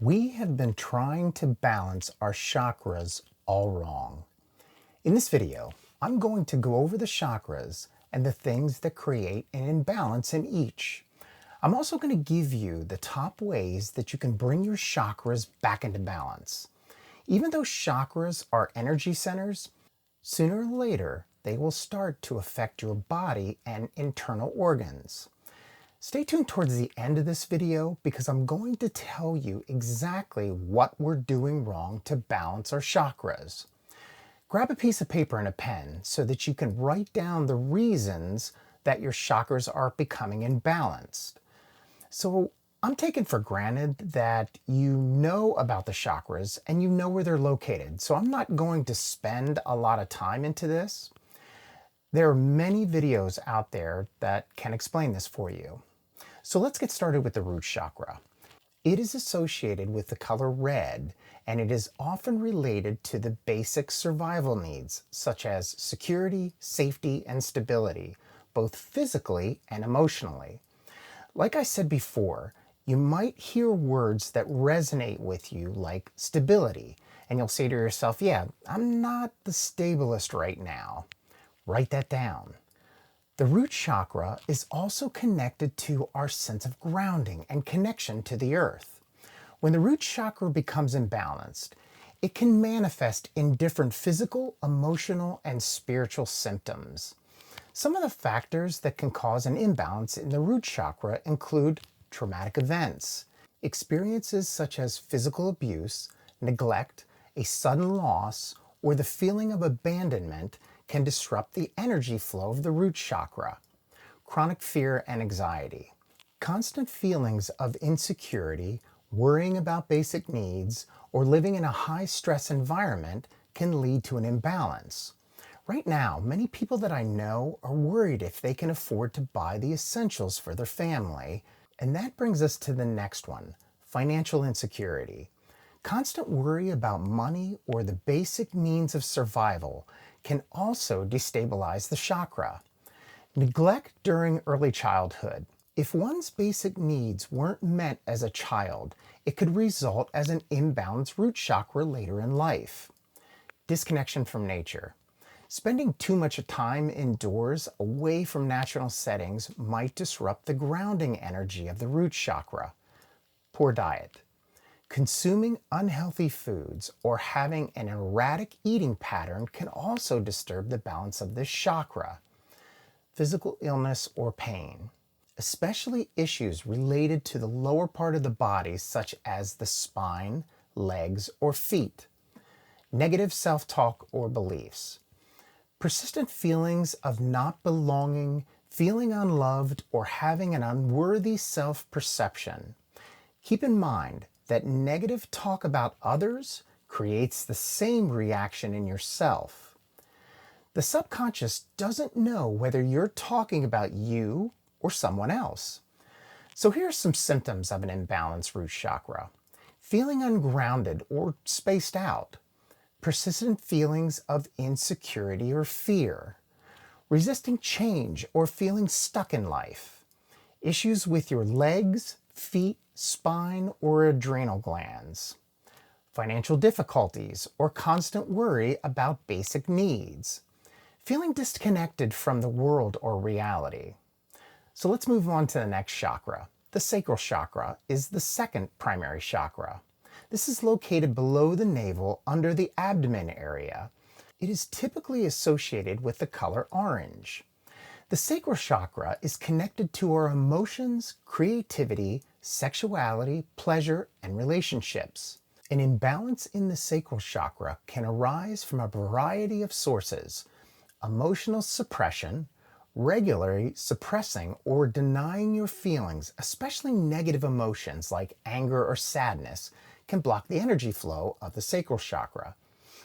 We have been trying to balance our chakras all wrong. In this video, I'm going to go over the chakras and the things that create an imbalance in each. I'm also going to give you the top ways that you can bring your chakras back into balance. Even though chakras are energy centers, sooner or later they will start to affect your body and internal organs. Stay tuned towards the end of this video because I'm going to tell you exactly what we're doing wrong to balance our chakras. Grab a piece of paper and a pen so that you can write down the reasons that your chakras are becoming imbalanced. So I'm taking for granted that you know about the chakras and you know where they're located, so I'm not going to spend a lot of time into this. There are many videos out there that can explain this for you. So let's get started with the root chakra. It is associated with the color red, and it is often related to the basic survival needs, such as security, safety, and stability, both physically and emotionally. Like I said before, you might hear words that resonate with you like stability, and you'll say to yourself, yeah, I'm not the stablest right now. Write that down. The root chakra is also connected to our sense of grounding and connection to the earth. When the root chakra becomes imbalanced, it can manifest in different physical, emotional, and spiritual symptoms. Some of the factors that can cause an imbalance in the root chakra include traumatic events, experiences such as physical abuse, neglect, a sudden loss, or the feeling of abandonment can disrupt the energy flow of the root chakra. Chronic fear and anxiety. Constant feelings of insecurity, worrying about basic needs, or living in a high-stress environment can lead to an imbalance. Right now, many people that I know are worried if they can afford to buy the essentials for their family. And that brings us to the next one, financial insecurity. Constant worry about money or the basic means of survival can also destabilize the chakra. Neglect during early childhood. If one's basic needs weren't met as a child, it could result as an imbalanced root chakra later in life. Disconnection from nature. Spending too much time indoors away from natural settings might disrupt the grounding energy of the root chakra. Poor diet. Consuming unhealthy foods or having an erratic eating pattern can also disturb the balance of this chakra. Physical illness or pain, especially issues related to the lower part of the body such as the spine, legs, or feet. Negative self-talk or beliefs. Persistent feelings of not belonging, feeling unloved, or having an unworthy self-perception. Keep in mind that negative talk about others creates the same reaction in yourself. The subconscious doesn't know whether you're talking about you or someone else. So here are some symptoms of an imbalanced root chakra. Feeling ungrounded or spaced out. Persistent feelings of insecurity or fear. Resisting change or feeling stuck in life. Issues with your legs, feet, spine, or adrenal glands. Financial difficulties or constant worry about basic needs. Feeling disconnected from the world or reality. So let's move on to the next chakra. The sacral chakra is the second primary chakra. This is located below the navel under the abdomen area. It is typically associated with the color orange. The sacral chakra is connected to our emotions, creativity, sexuality, pleasure, and relationships. An imbalance in the sacral chakra can arise from a variety of sources. Emotional suppression, regularly suppressing or denying your feelings, especially negative emotions like anger or sadness, can block the energy flow of the sacral chakra.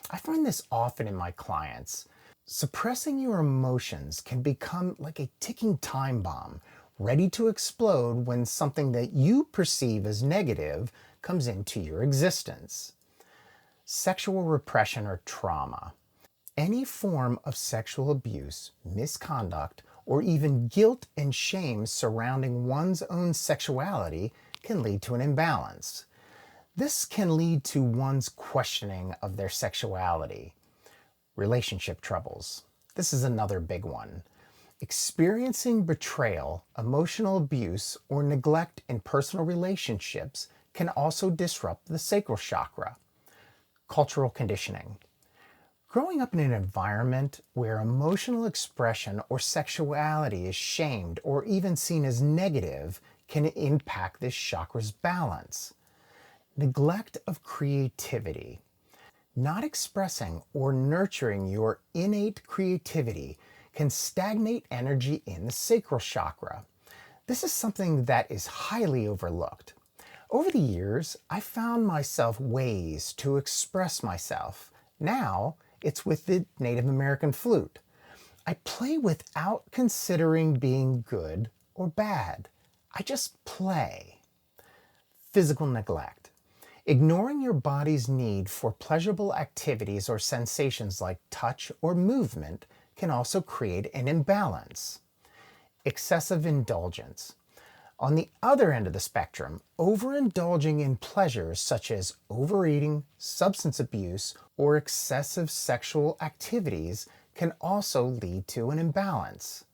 I find this often in my clients. Suppressing your emotions can become like a ticking time bomb, ready to explode when something that you perceive as negative comes into your existence. Sexual repression or trauma. Any form of sexual abuse, misconduct, or even guilt and shame surrounding one's own sexuality can lead to an imbalance. This can lead to one's questioning of their sexuality. Relationship troubles. This is another big one. Experiencing betrayal, emotional abuse, or neglect in personal relationships can also disrupt the sacral chakra. Cultural conditioning. Growing up in an environment where emotional expression or sexuality is shamed or even seen as negative can impact this chakra's balance. Neglect of creativity. Not expressing or nurturing your innate creativity can stagnate energy in the sacral chakra. This is something that is highly overlooked. Over the years, I found myself ways to express myself. Now, it's with the Native American flute. I play without considering being good or bad. I just play. Physical neglect. Ignoring your body's need for pleasurable activities or sensations like touch or movement can also create an imbalance. Excessive indulgence. On the other end of the spectrum, overindulging in pleasures such as overeating, substance abuse, or excessive sexual activities can also lead to an imbalance.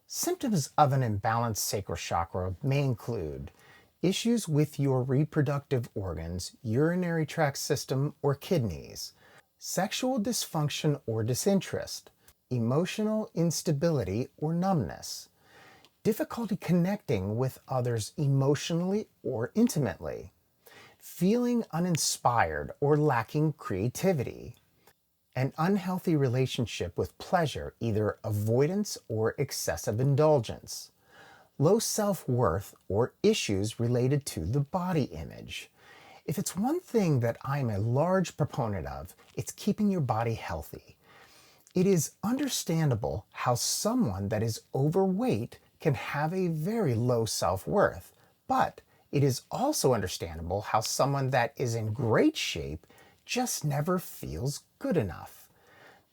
Symptoms of an imbalanced sacral chakra may include issues with your reproductive organs, urinary tract system, or kidneys, sexual dysfunction or disinterest, emotional instability or numbness, difficulty connecting with others emotionally or intimately, feeling uninspired or lacking creativity, an unhealthy relationship with pleasure, either avoidance or excessive indulgence, low self-worth or issues related to the body image. If it's one thing that I'm a large proponent of, it's keeping your body healthy. It is understandable how someone that is overweight can have a very low self-worth, but it is also understandable how someone that is in great shape just never feels good enough.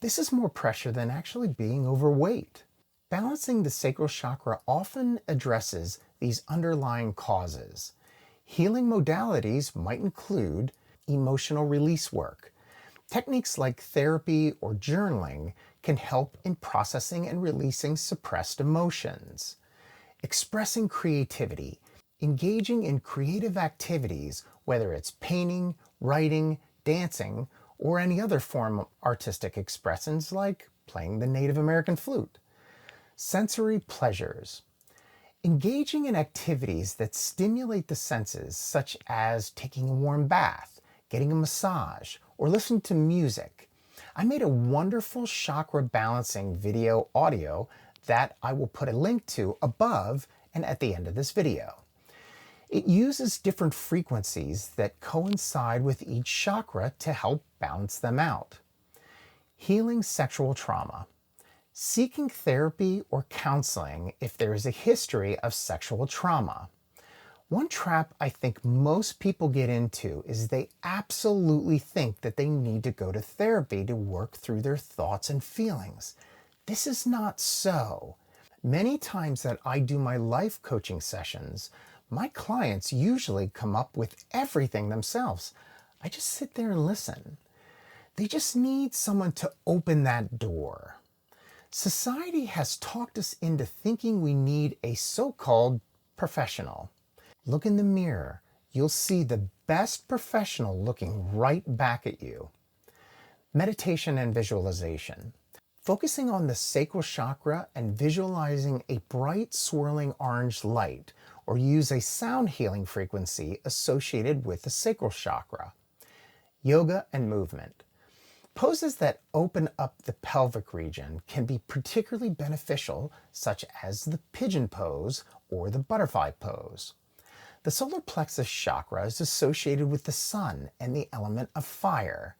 This is more pressure than actually being overweight. Balancing the sacral chakra often addresses these underlying causes. Healing modalities might include emotional release work. Techniques like therapy or journaling can help in processing and releasing suppressed emotions. Expressing creativity, engaging in creative activities, whether it's painting, writing, dancing, or any other form of artistic expressions like playing the Native American flute. Sensory pleasures. Engaging in activities that stimulate the senses, such as taking a warm bath, getting a massage, or listening to music. I made a wonderful chakra balancing video audio that I will put a link to above and at the end of this video. It uses different frequencies that coincide with each chakra to help balance them out. Healing sexual trauma. Seeking therapy or counseling if there is a history of sexual trauma. One trap I think most people get into is they absolutely think that they need to go to therapy to work through their thoughts and feelings. This is not so. Many times that I do my life coaching sessions, my clients usually come up with everything themselves. I just sit there and listen. They just need someone to open that door. Society has talked us into thinking we need a so-called professional. Look in the mirror. You'll see the best professional looking right back at you. Meditation and visualization. Focusing on the sacral chakra and visualizing a bright swirling orange light, or use a sound healing frequency associated with the sacral chakra. Yoga and movement. Poses that open up the pelvic region can be particularly beneficial, such as the pigeon pose or the butterfly pose. The solar plexus chakra is associated with the sun and the element of fire.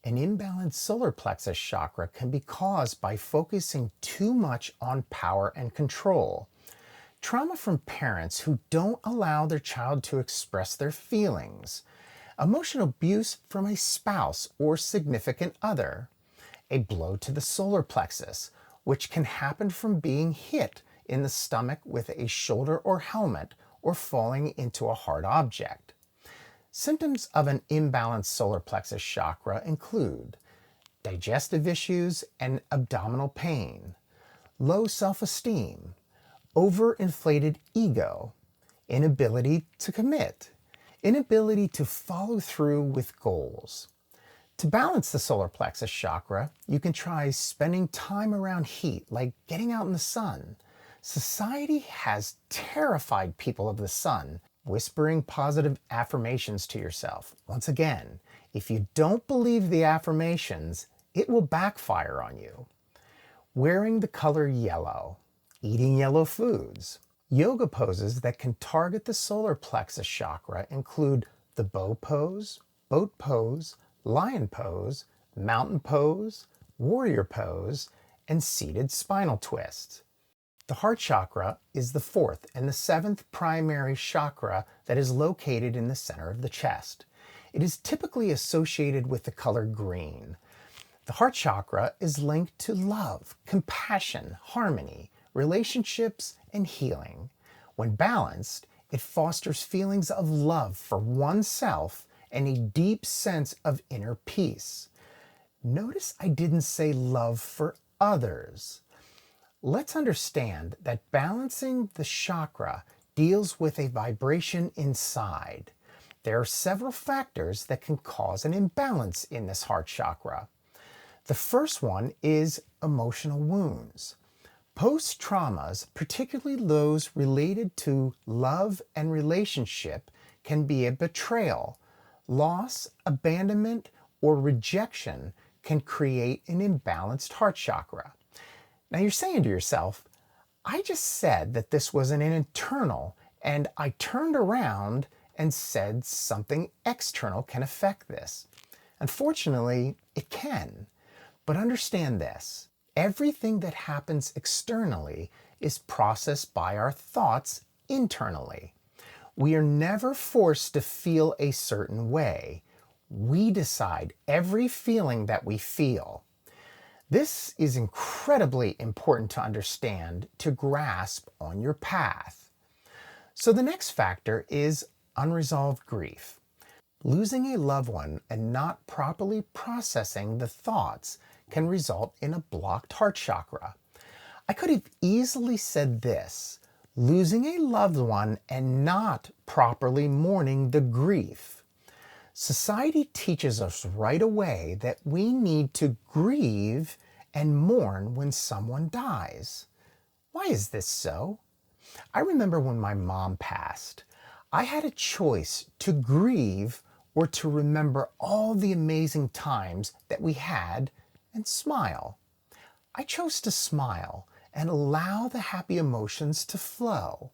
An imbalanced solar plexus chakra can be caused by focusing too much on power and control. Trauma from parents who don't allow their child to express their feelings. Emotional abuse from a spouse or significant other. A blow to the solar plexus, which can happen from being hit in the stomach with a shoulder or helmet or falling into a hard object. Symptoms of an imbalanced solar plexus chakra include digestive issues and abdominal pain, low self-esteem, overinflated ego, inability to commit, inability to follow through with goals. To balance the solar plexus chakra, you can try spending time around heat, like getting out in the sun. Society has terrified people of the sun, whispering positive affirmations to yourself. Once again, if you don't believe the affirmations, it will backfire on you. Wearing the color yellow, eating yellow foods. Yoga poses that can target the solar plexus chakra include the bow pose, boat pose, lion pose, mountain pose, warrior pose, and seated spinal twist. The heart chakra is the fourth and the seventh primary chakra that is located in the center of the chest. It is typically associated with the color green. The heart chakra is linked to love, compassion, harmony, relationships, and healing. When balanced, it fosters feelings of love for oneself and a deep sense of inner peace. Notice I didn't say love for others. Let's understand that balancing the chakra deals with a vibration inside. There are several factors that can cause an imbalance in this heart chakra. The first one is emotional wounds. Post-traumas, particularly those related to love and relationship, can be a betrayal. Loss, abandonment, or rejection can create an imbalanced heart chakra. Now you're saying to yourself, I just said that this was an internal, and I turned around and said something external can affect this. Unfortunately, it can. But understand this, everything that happens externally is processed by our thoughts internally. We are never forced to feel a certain way. We decide every feeling that we feel. This is incredibly important to understand to grasp on your path. So the next factor is unresolved grief. Losing a loved one and not properly processing the thoughts can result in a blocked heart chakra. I could have easily said this, losing a loved one and not properly mourning the grief. Society teaches us right away that we need to grieve and mourn when someone dies. Why is this so? I remember when my mom passed, I had a choice to grieve or to remember all the amazing times that we had and smile. I chose to smile and allow the happy emotions to flow.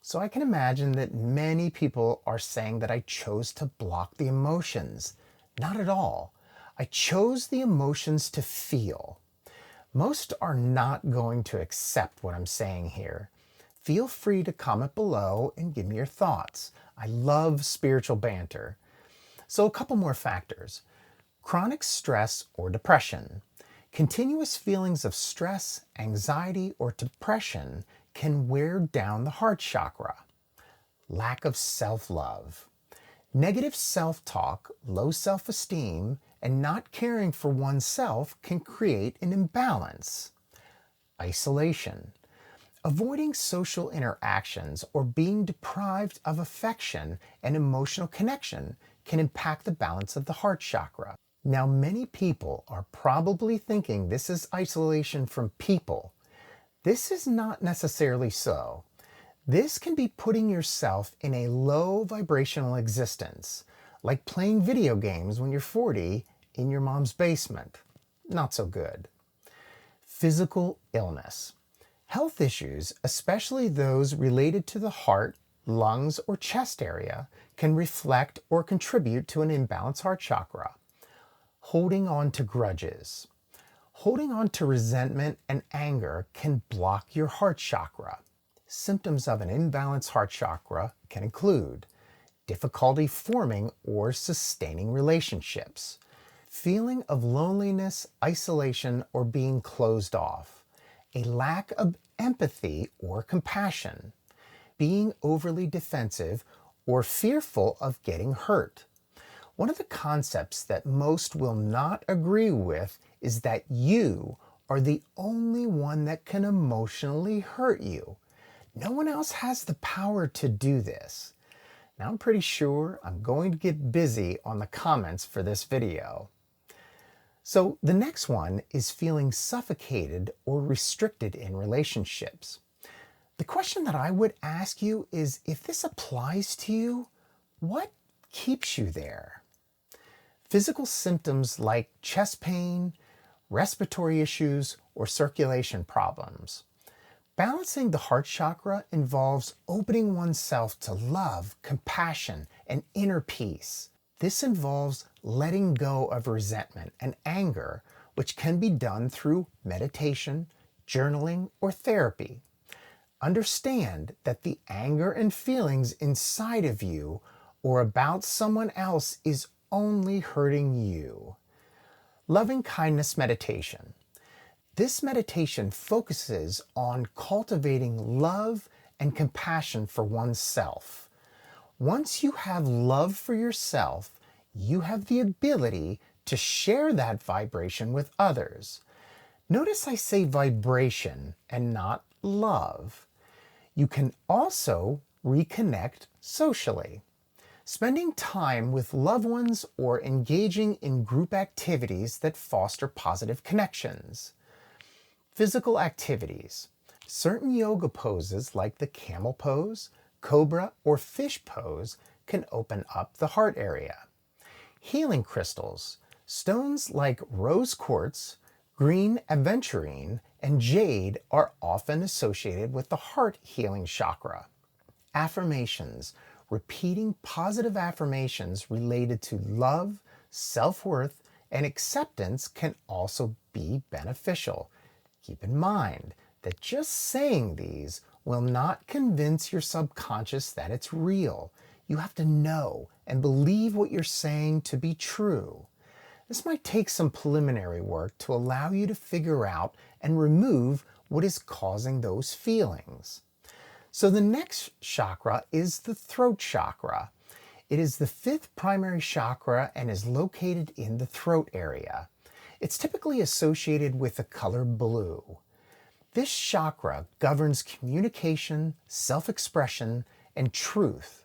So I can imagine that many people are saying that I chose to block the emotions. Not at all. I chose the emotions to feel. Most are not going to accept what I'm saying here. Feel free to comment below and give me your thoughts. I love spiritual banter. So a couple more factors. Chronic stress or depression. Continuous feelings of stress, anxiety, or depression can wear down the heart chakra. Lack of self-love. Negative self-talk, low self-esteem, and not caring for oneself can create an imbalance. Isolation. Avoiding social interactions or being deprived of affection and emotional connection can impact the balance of the heart chakra. Now, many people are probably thinking this is isolation from people. This is not necessarily so. This can be putting yourself in a low vibrational existence, like playing video games when you're 40 in your mom's basement. Not so good. Physical illness. Health issues, especially those related to the heart, lungs, or chest area, can reflect or contribute to an imbalanced heart chakra. Holding on to grudges. Holding on to resentment and anger can block your heart chakra. Symptoms of an imbalanced heart chakra can include difficulty forming or sustaining relationships, feeling of loneliness, isolation, or being closed off, a lack of empathy or compassion, being overly defensive or fearful of getting hurt. One of the concepts that most will not agree with is that you are the only one that can emotionally hurt you. No one else has the power to do this. Now I'm pretty sure I'm going to get busy on the comments for this video. So the next one is feeling suffocated or restricted in relationships. The question that I would ask you is, if this applies to you, what keeps you there? Physical symptoms like chest pain, respiratory issues, or circulation problems. Balancing the heart chakra involves opening oneself to love, compassion, and inner peace. This involves letting go of resentment and anger, which can be done through meditation, journaling, or therapy. Understand that the anger and feelings inside of you or about someone else is only hurting you. Loving kindness meditation. This meditation focuses on cultivating love and compassion for oneself. Once you have love for yourself, you have the ability to share that vibration with others. Notice I say vibration and not love. You can also reconnect socially. Spending time with loved ones or engaging in group activities that foster positive connections. Physical activities. Certain yoga poses like the camel pose, cobra, or fish pose can open up the heart area. Healing crystals. Stones like rose quartz, green aventurine, and jade are often associated with the heart healing chakra. Affirmations. Repeating positive affirmations related to love, self-worth, and acceptance can also be beneficial. Keep in mind that just saying these will not convince your subconscious that it's real. You have to know and believe what you're saying to be true. This might take some preliminary work to allow you to figure out and remove what is causing those feelings. So the next chakra is the throat chakra. It is the fifth primary chakra and is located in the throat area. It's typically associated with the color blue. This chakra governs communication, self-expression, and truth.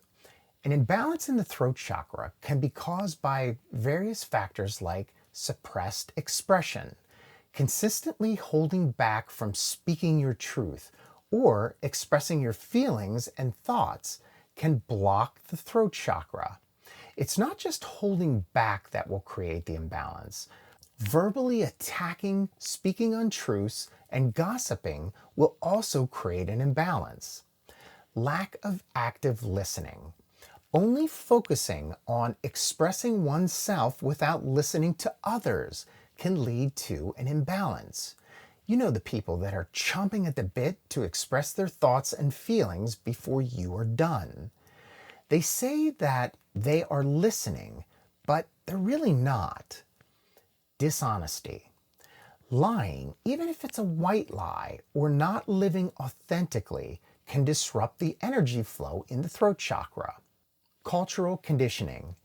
An imbalance in the throat chakra can be caused by various factors like suppressed expression, consistently holding back from speaking your truth, or expressing your feelings and thoughts can block the throat chakra. It's not just holding back that will create the imbalance. Verbally attacking, speaking untruths, and gossiping will also create an imbalance. Lack of active listening. Only focusing on expressing oneself without listening to others can lead to an imbalance. You know the people that are chomping at the bit to express their thoughts and feelings before you are done. They say that they are listening, but they're really not. Dishonesty. Lying, even if it's a white lie or not living authentically, can disrupt the energy flow in the throat chakra. Cultural conditioning.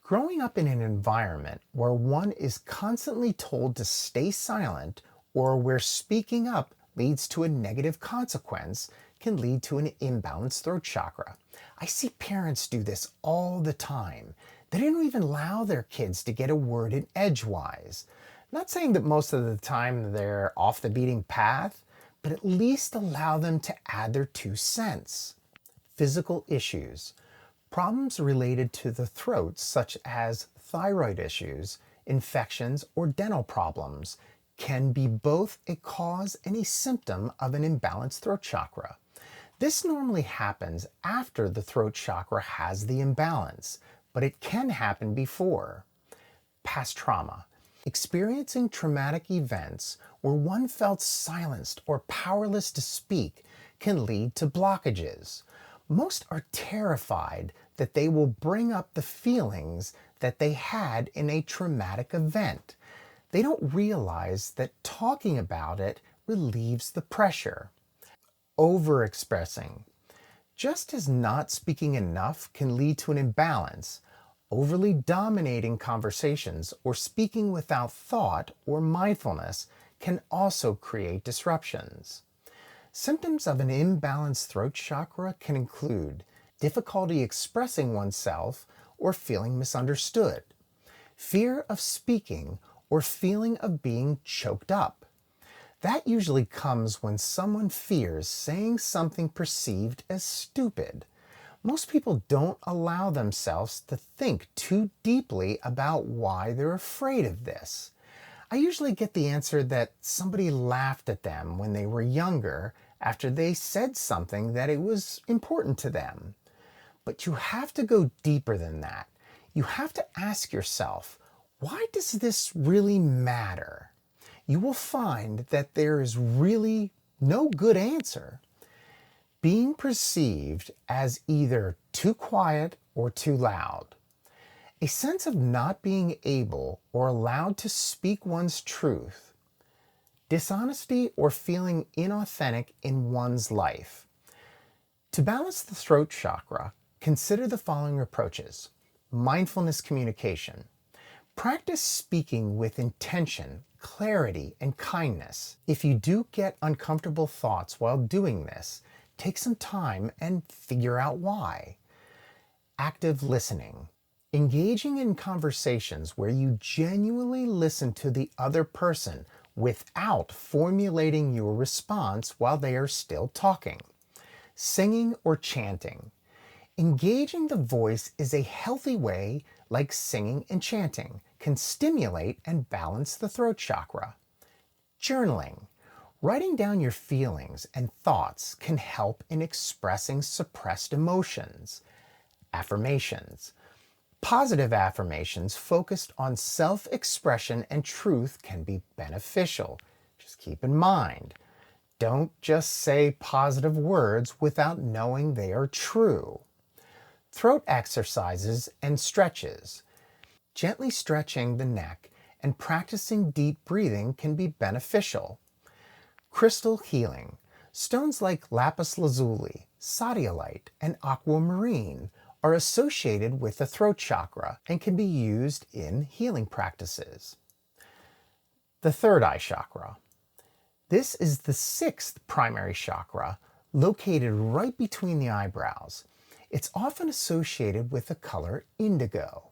Growing up in an environment where one is constantly told to stay silent or where speaking up leads to a negative consequence can lead to an imbalanced throat chakra. I see parents do this all the time. They don't even allow their kids to get a word in edgewise. Not saying that most of the time they're off the beaten path, but at least allow them to add their 2 cents. Physical issues. Problems related to the throat, such as thyroid issues, infections, or dental problems, can be both a cause and a symptom of an imbalanced throat chakra. This normally happens after the throat chakra has the imbalance, but it can happen before. Past trauma. Experiencing traumatic events where one felt silenced or powerless to speak can lead to blockages. Most are terrified that they will bring up the feelings that they had in a traumatic event. They don't realize that talking about it relieves the pressure. Overexpressing. Just as not speaking enough can lead to an imbalance, overly dominating conversations or speaking without thought or mindfulness can also create disruptions. Symptoms of an imbalanced throat chakra can include difficulty expressing oneself or feeling misunderstood, fear of speaking or feeling of being choked up. That usually comes when someone fears saying something perceived as stupid. Most people don't allow themselves to think too deeply about why they're afraid of this. I usually get the answer that somebody laughed at them when they were younger after they said something that it was important to them. But you have to go deeper than that. You have to ask yourself, why does this really matter? You will find that there is really no good answer. Being perceived as either too quiet or too loud. A sense of not being able or allowed to speak one's truth. Dishonesty or feeling inauthentic in one's life. To balance the throat chakra, consider the following approaches. Mindfulness communication. Practice speaking with intention, clarity, and kindness. If you do get uncomfortable thoughts while doing this, take some time and figure out why. Active listening. Engaging in conversations where you genuinely listen to the other person without formulating your response while they are still talking. Singing or chanting. Engaging the voice is a healthy way, like singing and chanting, can stimulate and balance the throat chakra. Journaling. Writing down your feelings and thoughts can help in expressing suppressed emotions. Affirmations. Positive affirmations focused on self-expression and truth can be beneficial. Just keep in mind, don't just say positive words without knowing they are true. Throat exercises and stretches. Gently stretching the neck and practicing deep breathing can be beneficial. Crystal healing. Stones like lapis lazuli, sodalite, and aquamarine are associated with the throat chakra and can be used in healing practices. The third eye chakra. This is the sixth primary chakra, located right between the eyebrows. It's often associated with the color indigo.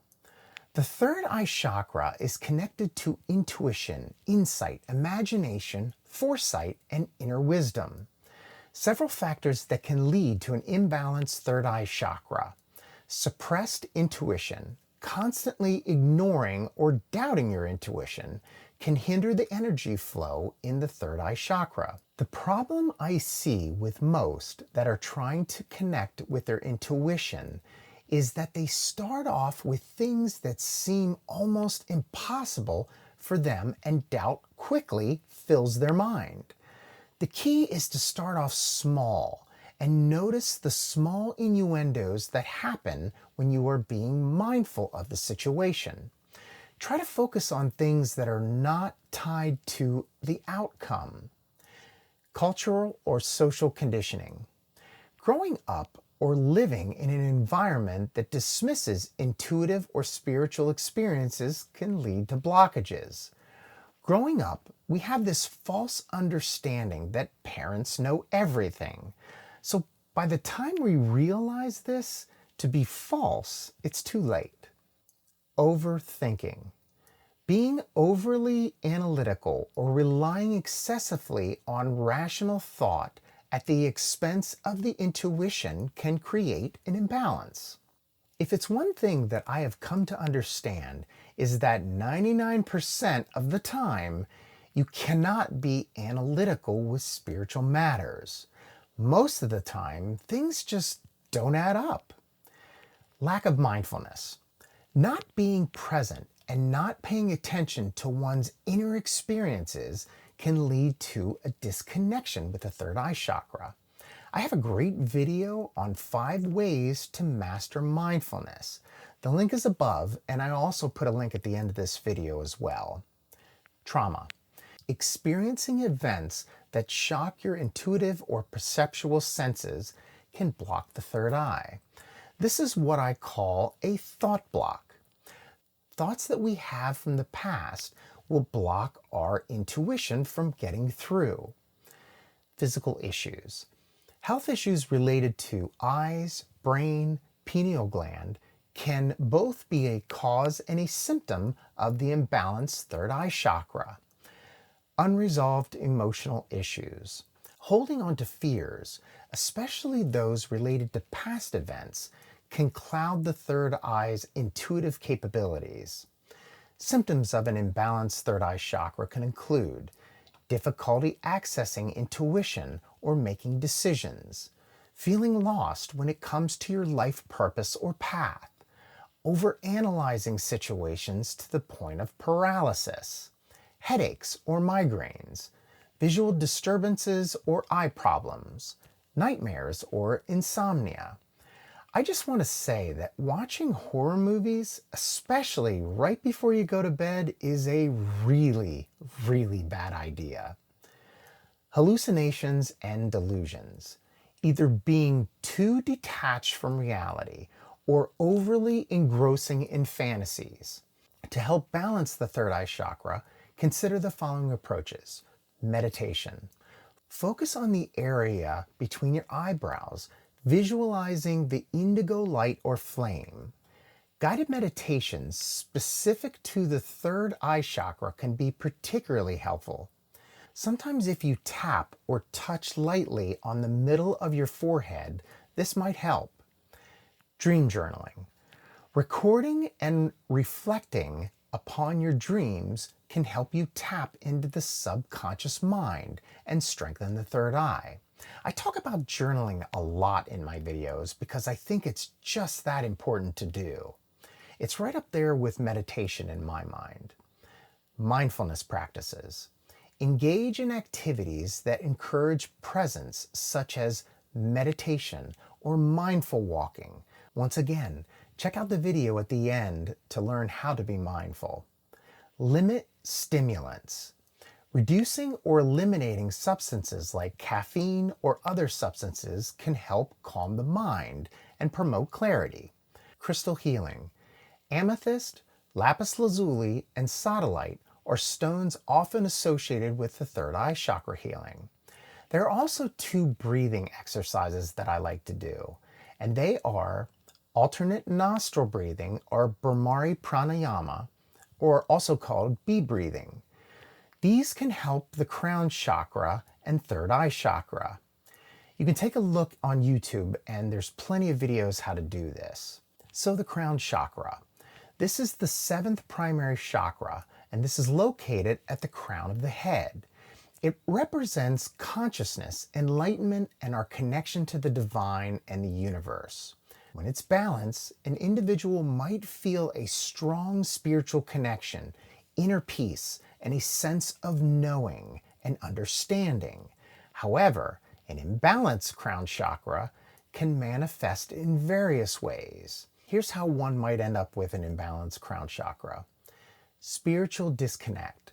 The third eye chakra is connected to intuition, insight, imagination, foresight, and inner wisdom. Several factors that can lead to an imbalanced third eye chakra. Suppressed intuition, constantly ignoring or doubting your intuition, can hinder the energy flow in the third eye chakra. The problem I see with most that are trying to connect with their intuition is that they start off with things that seem almost impossible for them, and doubt quickly fills their mind. The key is to start off small and notice the small innuendos that happen when you are being mindful of the situation. Try to focus on things that are not tied to the outcome. Cultural or social conditioning. Growing up or living in an environment that dismisses intuitive or spiritual experiences can lead to blockages. Growing up, we have this false understanding that parents know everything. So by the time we realize this to be false, it's too late. Overthinking. Being overly analytical or relying excessively on rational thought at the expense of the intuition can create an imbalance. If it's one thing that I have come to understand is that 99% of the time, you cannot be analytical with spiritual matters. Most of the time, things just don't add up. Lack of mindfulness. Not being present and not paying attention to one's inner experiences can lead to a disconnection with the third eye chakra. I have a great video on 5 ways to master mindfulness. The link is above, and I also put a link at the end of this video as well. Trauma. Experiencing events that shock your intuitive or perceptual senses can block the third eye. This is what I call a thought block. Thoughts that we have from the past will block our intuition from getting through. Physical issues. Health issues related to eyes, brain, pineal gland can both be a cause and a symptom of the imbalanced third eye chakra. Unresolved emotional issues. Holding on to fears, especially those related to past events, can cloud the third eye's intuitive capabilities. Symptoms of an imbalanced third eye chakra can include difficulty accessing intuition or making decisions, feeling lost when it comes to your life purpose or path, overanalyzing situations to the point of paralysis, headaches or migraines, visual disturbances or eye problems, nightmares or insomnia. I just want to say that watching horror movies, especially right before you go to bed, is a really, really bad idea. Hallucinations and delusions. Either being too detached from reality or overly engrossing in fantasies. To help balance the third eye chakra, consider the following approaches. Meditation. Focus on the area between your eyebrows, visualizing the indigo light or flame. Guided meditations specific to the third eye chakra can be particularly helpful. Sometimes if you tap or touch lightly on the middle of your forehead, this might help. Dream journaling. Recording and reflecting upon your dreams can help you tap into the subconscious mind and strengthen the third eye. I talk about journaling a lot in my videos because I think it's just that important to do. It's right up there with meditation in my mind. Mindfulness practices. Engage in activities that encourage presence, such as meditation or mindful walking. Once again, check out the video at the end to learn how to be mindful. Limit stimulants. Reducing or eliminating substances like caffeine or other substances can help calm the mind and promote clarity. Crystal healing. Amethyst, lapis lazuli, and sodalite are stones often associated with the third eye chakra healing. There are also 2 breathing exercises that I like to do, and they are alternate nostril breathing or Bhramari pranayama, or also called bee breathing. These can help the crown chakra and third eye chakra. You can take a look on YouTube and there's plenty of videos how to do this. So the crown chakra. This is the 7th primary chakra, and this is located at the crown of the head. It represents consciousness, enlightenment, and our connection to the divine and the universe. When it's balanced, an individual might feel a strong spiritual connection, inner peace, and a sense of knowing and understanding. However, an imbalanced crown chakra can manifest in various ways. Here's how one might end up with an imbalanced crown chakra. Spiritual disconnect.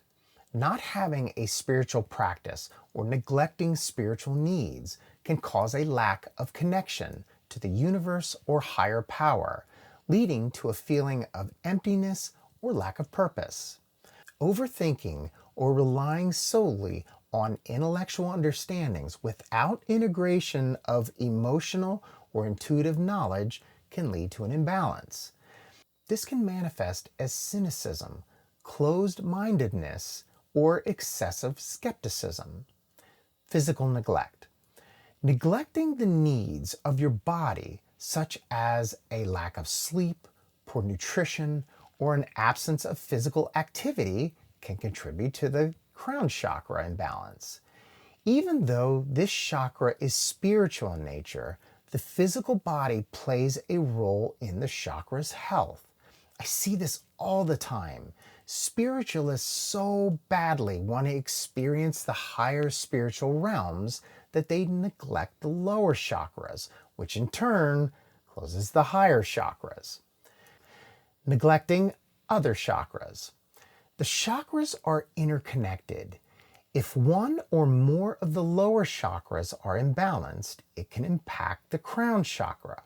Not having a spiritual practice or neglecting spiritual needs can cause a lack of connection to the universe or higher power, leading to a feeling of emptiness or lack of purpose. Overthinking or relying solely on intellectual understandings without integration of emotional or intuitive knowledge can lead to an imbalance. This can manifest as cynicism, closed-mindedness, or excessive skepticism. Physical neglect. Neglecting the needs of your body, such as a lack of sleep, poor nutrition, or an absence of physical activity, can contribute to the crown chakra imbalance. Even though this chakra is spiritual in nature, the physical body plays a role in the chakra's health. I see this all the time. Spiritualists so badly want to experience the higher spiritual realms that they neglect the lower chakras, which in turn closes the higher chakras. Neglecting other chakras. The chakras are interconnected. If one or more of the lower chakras are imbalanced, it can impact the crown chakra.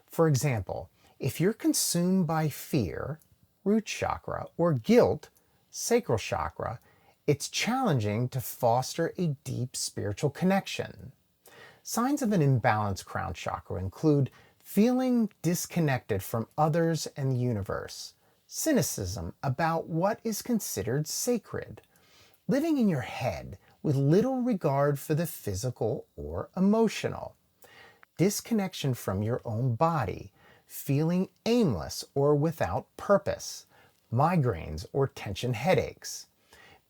For example, if you're consumed by fear, root chakra, or guilt, sacral chakra, it's challenging to foster a deep spiritual connection. Signs of an imbalanced crown chakra include feeling disconnected from others and the universe, cynicism about what is considered sacred, living in your head with little regard for the physical or emotional, disconnection from your own body, feeling aimless or without purpose, migraines or tension headaches,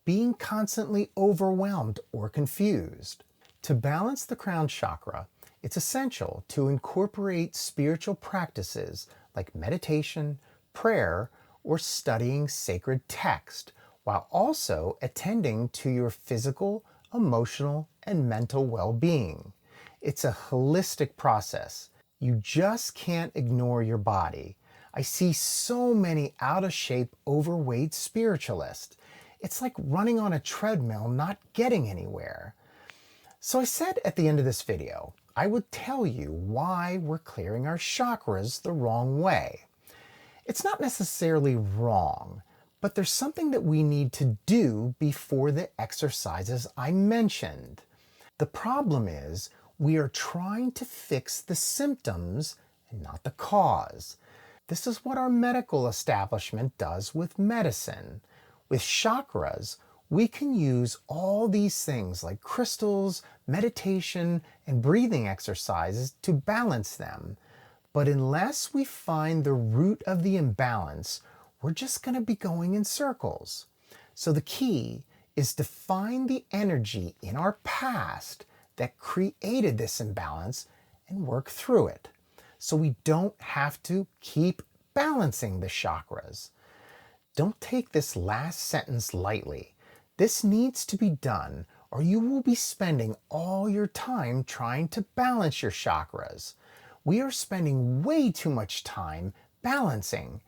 being constantly overwhelmed or confused. To balance the crown chakra, it's essential to incorporate spiritual practices like meditation, prayer, or studying sacred text, while also attending to your physical, emotional, and mental well-being. It's a holistic process. You just can't ignore your body. I see so many out-of-shape, overweight spiritualists. It's like running on a treadmill, not getting anywhere. So I said at the end of this video, I would tell you why we're clearing our chakras the wrong way. It's not necessarily wrong, but there's something that we need to do before the exercises I mentioned. The problem is we are trying to fix the symptoms and not the cause. This is what our medical establishment does with medicine. With chakras, we can use all these things like crystals, meditation, and breathing exercises to balance them. But unless we find the root of the imbalance, we're just going to be going in circles. So the key is to find the energy in our past that created this imbalance and work through it, so we don't have to keep balancing the chakras. Don't take this last sentence lightly. This needs to be done, or you will be spending all your time trying to balance your chakras. We are spending way too much time balancing.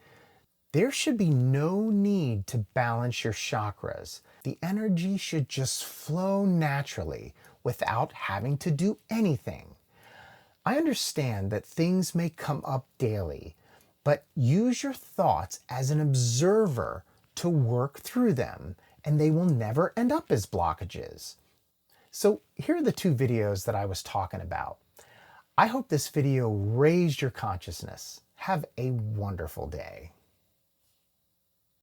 There should be no need to balance your chakras. The energy should just flow naturally without having to do anything. I understand that things may come up daily, but use your thoughts as an observer to work through them, and they will never end up as blockages. So here are the two videos that I was talking about. I hope this video raised your consciousness. Have a wonderful day.